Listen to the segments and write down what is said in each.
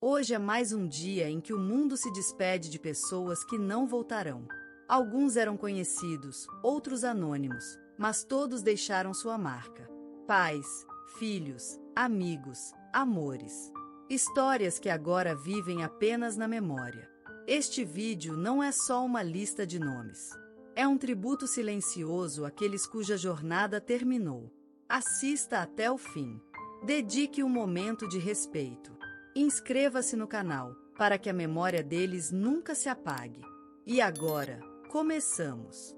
Hoje é mais um dia em que o mundo se despede de pessoas que não voltarão. Alguns eram conhecidos, outros anônimos, mas todos deixaram sua marca. Pais, filhos, amigos, amores. Histórias que agora vivem apenas na memória. Este vídeo não é só uma lista de nomes. É um tributo silencioso àqueles cuja jornada terminou. Assista até o fim. Dedique um momento de respeito. Inscreva-se no canal, para que a memória deles nunca se apague. E agora, começamos!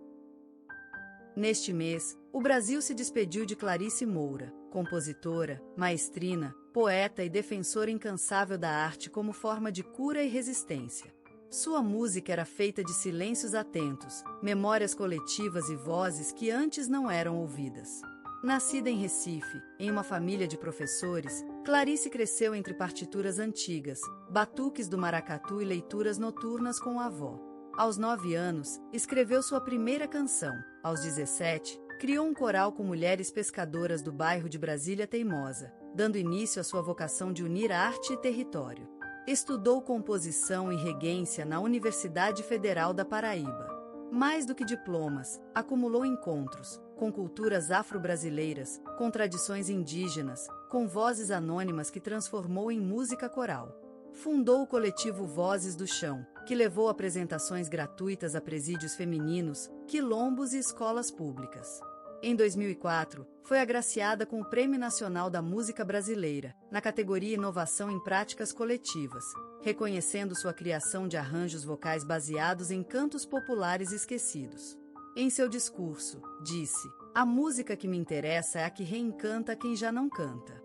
Neste mês, o Brasil se despediu de Clarice Moura, compositora, maestrina, poeta e defensora incansável da arte como forma de cura e resistência. Sua música era feita de silêncios atentos, memórias coletivas e vozes que antes não eram ouvidas. Nascida em Recife, em uma família de professores, Clarice cresceu entre partituras antigas, batuques do maracatu e leituras noturnas com a avó. Aos 9 anos, escreveu sua primeira canção. Aos 17, criou um coral com mulheres pescadoras do bairro de Brasília Teimosa, dando início à sua vocação de unir arte e território. Estudou composição e regência na Universidade Federal da Paraíba. Mais do que diplomas, acumulou encontros com culturas afro-brasileiras, com tradições indígenas, com vozes anônimas que transformou em música coral. Fundou o coletivo Vozes do Chão, que levou apresentações gratuitas a presídios femininos, quilombos e escolas públicas. Em 2004, foi agraciada com o Prêmio Nacional da Música Brasileira, na categoria Inovação em Práticas Coletivas, reconhecendo sua criação de arranjos vocais baseados em cantos populares esquecidos. Em seu discurso, disse: "A música que me interessa é a que reencanta quem já não canta."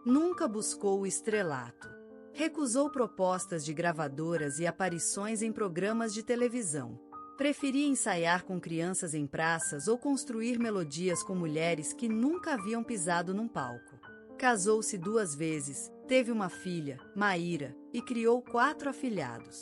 Nunca buscou o estrelato. Recusou propostas de gravadoras e aparições em programas de televisão. Preferia ensaiar com crianças em praças ou construir melodias com mulheres que nunca haviam pisado num palco. Casou-se 2 vezes, teve uma filha, Maíra, e criou 4 afilhados.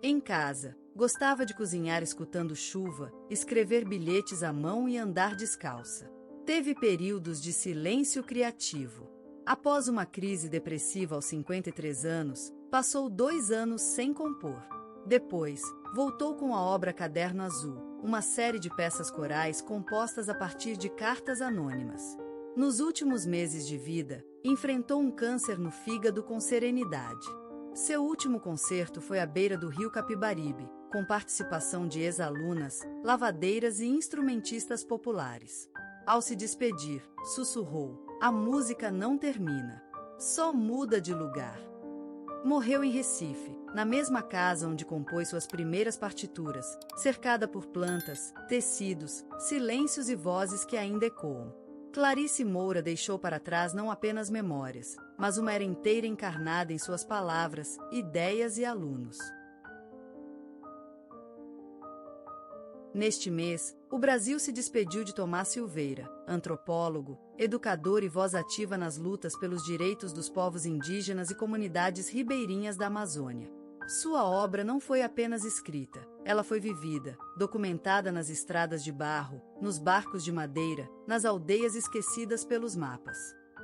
Em casa, gostava de cozinhar escutando chuva, escrever bilhetes à mão e andar descalça. Teve períodos de silêncio criativo. Após uma crise depressiva aos 53 anos, passou 2 anos sem compor. Depois, voltou com a obra Caderno Azul, uma série de peças corais compostas a partir de cartas anônimas. Nos últimos meses de vida, enfrentou um câncer no fígado com serenidade. Seu último concerto foi à beira do rio Capibaribe, com participação de ex-alunas, lavadeiras e instrumentistas populares. Ao se despedir, sussurrou: "A música não termina, só muda de lugar." Morreu em Recife, na mesma casa onde compôs suas primeiras partituras, cercada por plantas, tecidos, silêncios e vozes que ainda ecoam. Clarice Moura deixou para trás não apenas memórias, mas uma era inteira encarnada em suas palavras, ideias e alunos. Neste mês, o Brasil se despediu de Tomás Silveira, antropólogo, educador e voz ativa nas lutas pelos direitos dos povos indígenas e comunidades ribeirinhas da Amazônia. Sua obra não foi apenas escrita, ela foi vivida, documentada nas estradas de barro, nos barcos de madeira, nas aldeias esquecidas pelos mapas.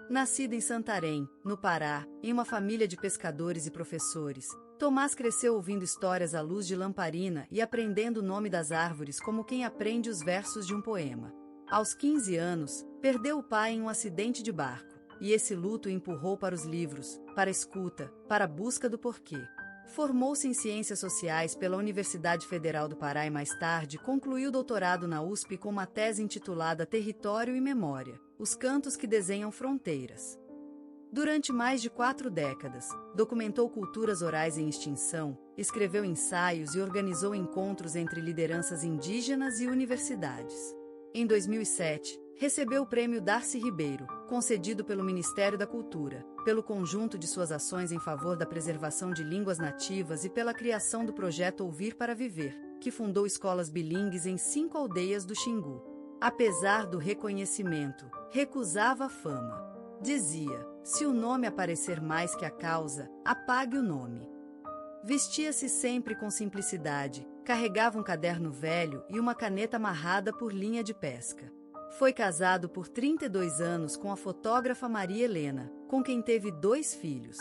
Nascido em Santarém, no Pará, em uma família de pescadores e professores, Tomás cresceu ouvindo histórias à luz de lamparina e aprendendo o nome das árvores como quem aprende os versos de um poema. Aos 15 anos, perdeu o pai em um acidente de barco, e esse luto o empurrou para os livros, para a escuta, para a busca do porquê. Formou-se em Ciências Sociais pela Universidade Federal do Pará e mais tarde concluiu o doutorado na USP com uma tese intitulada Território e Memória, os cantos que desenham fronteiras. Durante mais de 4 décadas, documentou culturas orais em extinção, escreveu ensaios e organizou encontros entre lideranças indígenas e universidades. Em 2007, recebeu o Prêmio Darcy Ribeiro, concedido pelo Ministério da Cultura, pelo conjunto de suas ações em favor da preservação de línguas nativas e pela criação do projeto Ouvir para Viver, que fundou escolas bilíngues em 5 aldeias do Xingu. Apesar do reconhecimento, recusava a fama. Dizia: "Se o nome aparecer mais que a causa, apague o nome." Vestia-se sempre com simplicidade, carregava um caderno velho e uma caneta amarrada por linha de pesca. Foi casado por 32 anos com a fotógrafa Maria Helena, com quem teve 2 filhos.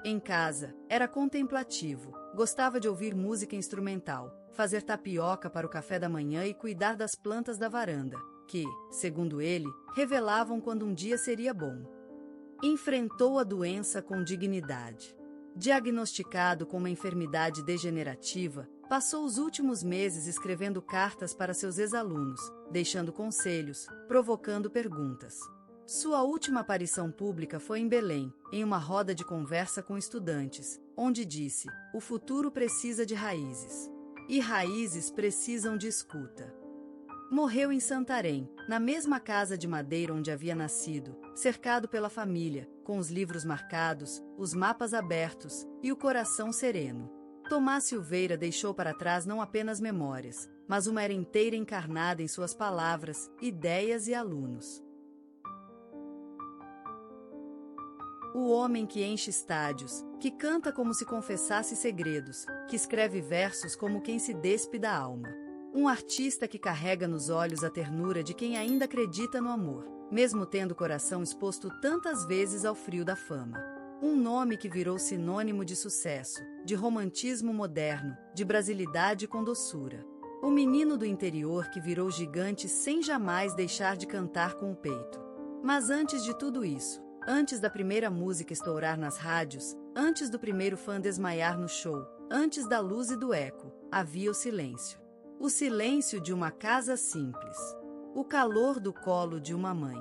Em casa, era contemplativo, gostava de ouvir música instrumental, fazer tapioca para o café da manhã e cuidar das plantas da varanda, que, segundo ele, revelavam quando um dia seria bom. Enfrentou a doença com dignidade. Diagnosticado com uma enfermidade degenerativa, passou os últimos meses escrevendo cartas para seus ex-alunos, deixando conselhos, provocando perguntas. Sua última aparição pública foi em Belém, em uma roda de conversa com estudantes, onde disse: "O futuro precisa de raízes. E raízes precisam de escuta." Morreu em Santarém, na mesma casa de madeira onde havia nascido, cercado pela família, com os livros marcados, os mapas abertos e o coração sereno. Tomás Silveira deixou para trás não apenas memórias, mas uma era inteira encarnada em suas palavras, ideias e alunos. O homem que enche estádios, que canta como se confessasse segredos, que escreve versos como quem se despe da alma. Um artista que carrega nos olhos a ternura de quem ainda acredita no amor, mesmo tendo o coração exposto tantas vezes ao frio da fama. Um nome que virou sinônimo de sucesso, de romantismo moderno, de brasilidade com doçura. O menino do interior que virou gigante sem jamais deixar de cantar com o peito. Mas antes de tudo isso, antes da primeira música estourar nas rádios, antes do primeiro fã desmaiar no show, antes da luz e do eco, havia o silêncio. O silêncio de uma casa simples. O calor do colo de uma mãe.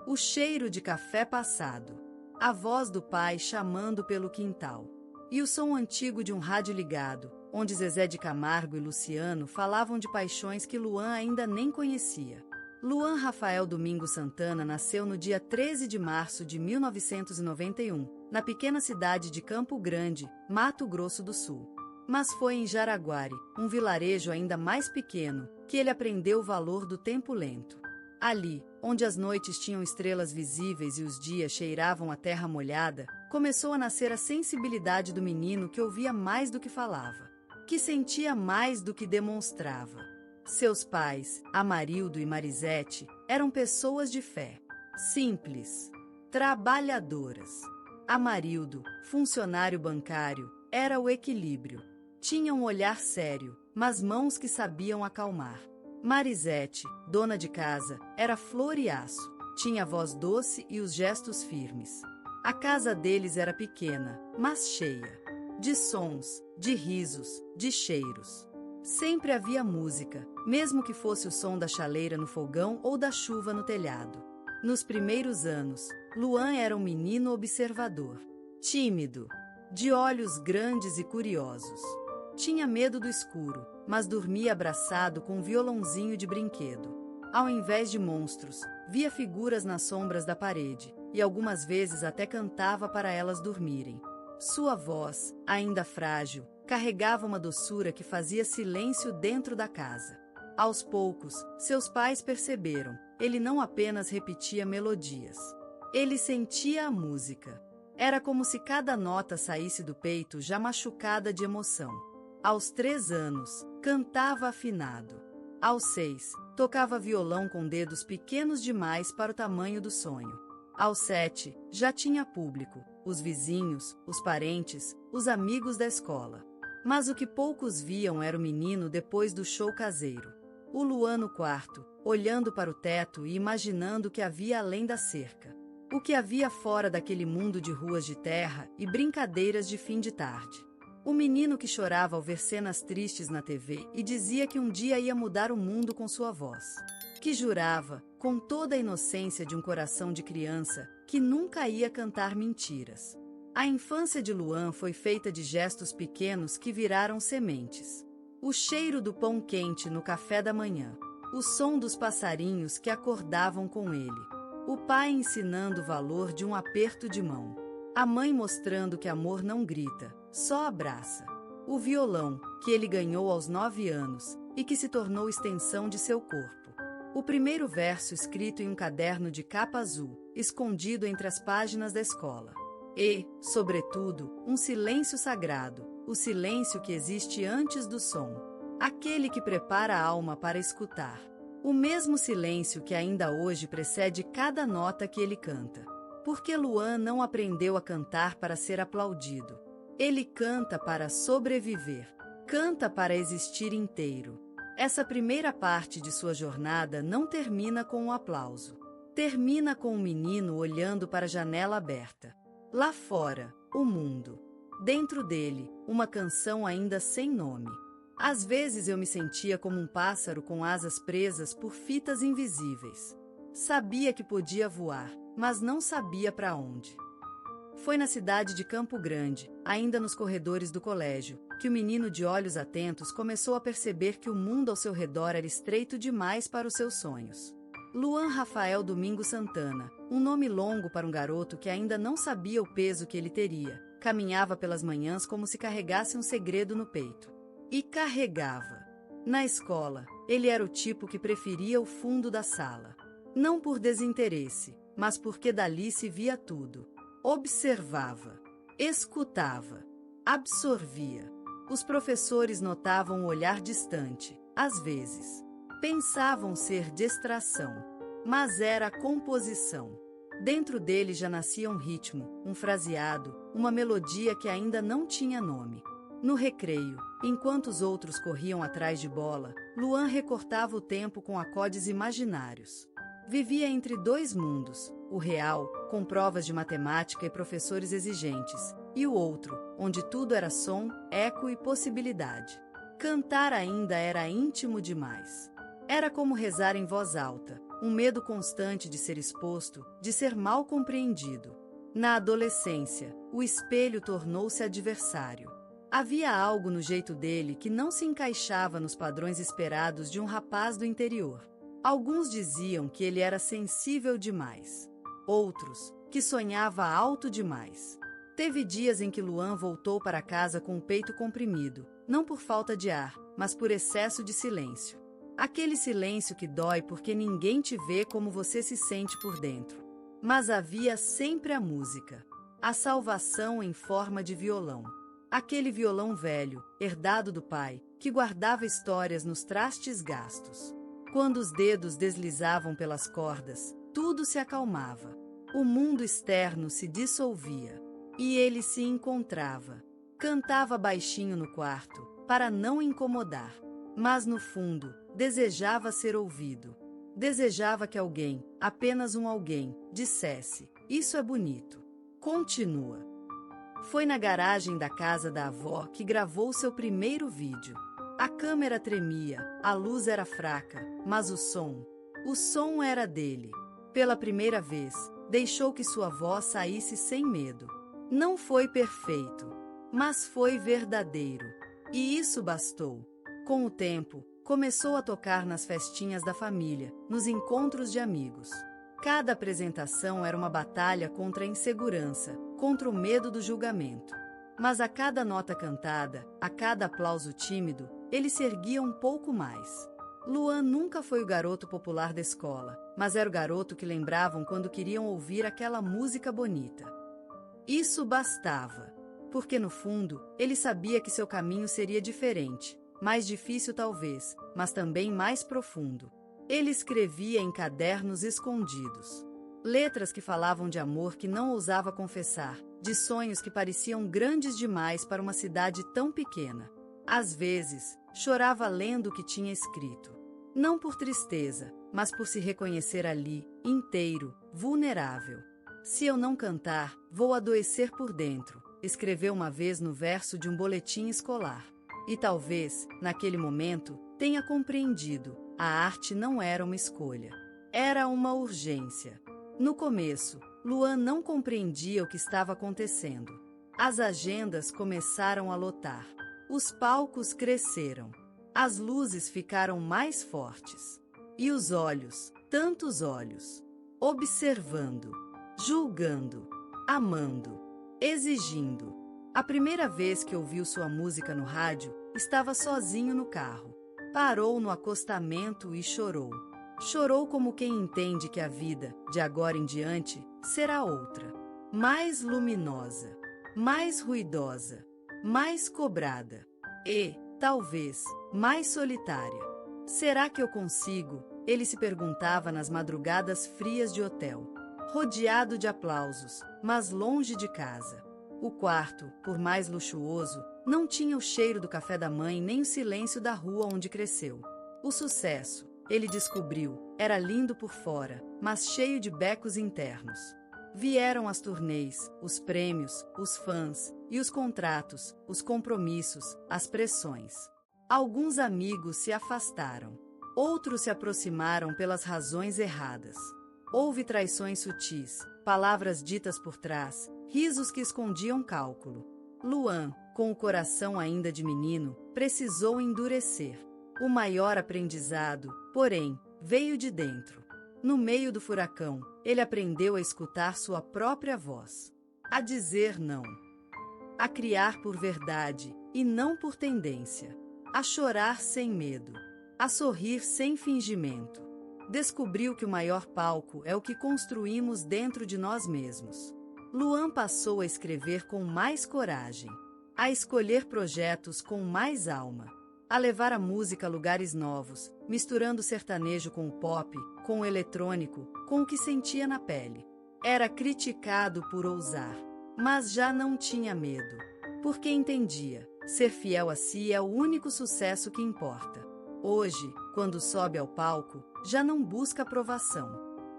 O cheiro de café passado. A voz do pai chamando pelo quintal. E o som antigo de um rádio ligado, onde Zezé de Camargo e Luciano falavam de paixões que Luan ainda nem conhecia. Luan Rafael Domingos Santana nasceu no dia 13 de março de 1991, na pequena cidade de Campo Grande, Mato Grosso do Sul. Mas foi em Jaraguari, um vilarejo ainda mais pequeno, que ele aprendeu o valor do tempo lento. Ali, onde as noites tinham estrelas visíveis e os dias cheiravam a terra molhada, começou a nascer a sensibilidade do menino que ouvia mais do que falava, que sentia mais do que demonstrava. Seus pais, Amarildo e Marisete, eram pessoas de fé, simples, trabalhadoras. Amarildo, funcionário bancário, era o equilíbrio. Tinha um olhar sério, mas mãos que sabiam acalmar. Marisete, dona de casa, era flor e aço, tinha a voz doce e os gestos firmes. A casa deles era pequena, mas cheia. De sons, de risos, de cheiros. Sempre havia música, mesmo que fosse o som da chaleira no fogão ou da chuva no telhado. Nos primeiros anos, Luan era um menino observador, tímido, de olhos grandes e curiosos. Tinha medo do escuro, mas dormia abraçado com um violãozinho de brinquedo. Ao invés de monstros, via figuras nas sombras da parede, e algumas vezes até cantava para elas dormirem. Sua voz, ainda frágil, carregava uma doçura que fazia silêncio dentro da casa. Aos poucos, seus pais perceberam, ele não apenas repetia melodias. Ele sentia a música. Era como se cada nota saísse do peito já machucada de emoção. Aos 3 anos, cantava afinado. Aos 6, tocava violão com dedos pequenos demais para o tamanho do sonho. Aos 7, já tinha público, os vizinhos, os parentes, os amigos da escola. Mas o que poucos viam era o menino depois do show caseiro. O Luan no quarto, olhando para o teto e imaginando o que havia além da cerca. O que havia fora daquele mundo de ruas de terra e brincadeiras de fim de tarde. O menino que chorava ao ver cenas tristes na TV e dizia que um dia ia mudar o mundo com sua voz. Que jurava, com toda a inocência de um coração de criança, que nunca ia cantar mentiras. A infância de Luan foi feita de gestos pequenos que viraram sementes. O cheiro do pão quente no café da manhã. O som dos passarinhos que acordavam com ele. O pai ensinando o valor de um aperto de mão. A mãe mostrando que amor não grita, só abraça. O violão, que ele ganhou aos 9 anos, e que se tornou extensão de seu corpo. O primeiro verso escrito em um caderno de capa azul, escondido entre as páginas da escola. E, sobretudo, um silêncio sagrado, o silêncio que existe antes do som. Aquele que prepara a alma para escutar. O mesmo silêncio que ainda hoje precede cada nota que ele canta. Porque Luan não aprendeu a cantar para ser aplaudido. Ele canta para sobreviver. Canta para existir inteiro. Essa primeira parte de sua jornada não termina com um aplauso. Termina com um menino olhando para a janela aberta. Lá fora, o mundo. Dentro dele, uma canção ainda sem nome. Às vezes eu me sentia como um pássaro com asas presas por fitas invisíveis. Sabia que podia voar, mas não sabia para onde. Foi na cidade de Campo Grande, ainda nos corredores do colégio, que o menino de olhos atentos começou a perceber que o mundo ao seu redor era estreito demais para os seus sonhos. Luan Rafael Domingo Santana, um nome longo para um garoto que ainda não sabia o peso que ele teria, caminhava pelas manhãs como se carregasse um segredo no peito. E carregava. Na escola, ele era o tipo que preferia o fundo da sala. Não por desinteresse, mas porque dali se via tudo. Observava, escutava, absorvia. Os professores notavam o olhar distante, às vezes. Pensavam ser distração, mas era a composição. Dentro dele já nascia um ritmo, um fraseado, uma melodia que ainda não tinha nome. No recreio, enquanto os outros corriam atrás de bola, Luan recortava o tempo com acordes imaginários. Vivia entre dois mundos, o real, com provas de matemática e professores exigentes, e o outro, onde tudo era som, eco e possibilidade. Cantar ainda era íntimo demais. Era como rezar em voz alta, um medo constante de ser exposto, de ser mal compreendido. Na adolescência, o espelho tornou-se adversário. Havia algo no jeito dele que não se encaixava nos padrões esperados de um rapaz do interior. Alguns diziam que ele era sensível demais. Outros, que sonhava alto demais. Teve dias em que Luan voltou para casa com o peito comprimido, não por falta de ar, mas por excesso de silêncio. Aquele silêncio que dói porque ninguém te vê como você se sente por dentro. Mas havia sempre a música. A salvação em forma de violão. Aquele violão velho, herdado do pai, que guardava histórias nos trastes gastos. Quando os dedos deslizavam pelas cordas, tudo se acalmava. O mundo externo se dissolvia. E ele se encontrava. Cantava baixinho no quarto, para não incomodar. Mas no fundo, desejava ser ouvido. Desejava que alguém, apenas um alguém, dissesse: "Isso é bonito. Continua." Foi na garagem da casa da avó que gravou seu primeiro vídeo. A câmera tremia, a luz era fraca, mas o som era dele. Pela primeira vez, deixou que sua voz saísse sem medo. Não foi perfeito, mas foi verdadeiro. E isso bastou. Com o tempo, começou a tocar nas festinhas da família, nos encontros de amigos. Cada apresentação era uma batalha contra a insegurança, contra o medo do julgamento. Mas a cada nota cantada, a cada aplauso tímido, ele se erguia um pouco mais. Luan nunca foi o garoto popular da escola, mas era o garoto que lembravam quando queriam ouvir aquela música bonita. Isso bastava, porque no fundo, ele sabia que seu caminho seria diferente, mais difícil talvez, mas também mais profundo. Ele escrevia em cadernos escondidos. Letras que falavam de amor que não ousava confessar, de sonhos que pareciam grandes demais para uma cidade tão pequena. Às vezes, chorava lendo o que tinha escrito. Não por tristeza, mas por se reconhecer ali, inteiro, vulnerável. "Se eu não cantar, vou adoecer por dentro", escreveu uma vez no verso de um boletim escolar. E talvez, naquele momento, tenha compreendido: a arte não era uma escolha. Era uma urgência. No começo, Luan não compreendia o que estava acontecendo. As agendas começaram a lotar. Os palcos cresceram. As luzes ficaram mais fortes. E os olhos, tantos olhos, observando, julgando, amando, exigindo. A primeira vez que ouviu sua música no rádio, estava sozinho no carro. Parou no acostamento e chorou. Chorou como quem entende que a vida, de agora em diante, será outra. Mais luminosa, mais ruidosa, mais cobrada e, talvez, mais solitária. "Será que eu consigo?" ele se perguntava nas madrugadas frias de hotel. rodeado de aplausos, mas longe de casa. O quarto, por mais luxuoso, não tinha o cheiro do café da mãe nem o silêncio da rua onde cresceu. O sucesso, ele descobriu, era lindo por fora, mas cheio de becos internos. Vieram as turnês, os prêmios, os fãs, e os contratos, os compromissos, as pressões. Alguns amigos se afastaram. Outros se aproximaram pelas razões erradas. Houve traições sutis, palavras ditas por trás, risos que escondiam cálculo. Luan, com o coração ainda de menino, precisou endurecer. O maior aprendizado, porém, veio de dentro. No meio do furacão, ele aprendeu a escutar sua própria voz. A dizer não. A criar por verdade, e não por tendência. A chorar sem medo. A sorrir sem fingimento. Descobriu que o maior palco é o que construímos dentro de nós mesmos. Luan passou a escrever com mais coragem. A escolher projetos com mais alma. A levar a música a lugares novos, misturando o sertanejo com o pop, com o eletrônico, com o que sentia na pele. Era criticado por ousar, mas já não tinha medo, porque entendia, ser fiel a si é o único sucesso que importa. Hoje, quando sobe ao palco, já não busca aprovação,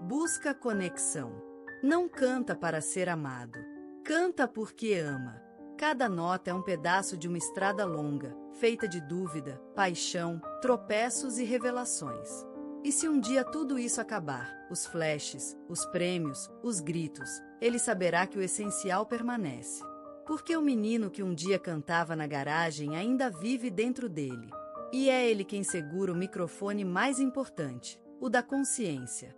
busca conexão. Não canta para ser amado, canta porque ama. Cada nota é um pedaço de uma estrada longa, feita de dúvida, paixão, tropeços e revelações. E se um dia tudo isso acabar, os flashes, os prêmios, os gritos, ele saberá que o essencial permanece. Porque o menino que um dia cantava na garagem ainda vive dentro dele. E é ele quem segura o microfone mais importante, o da consciência.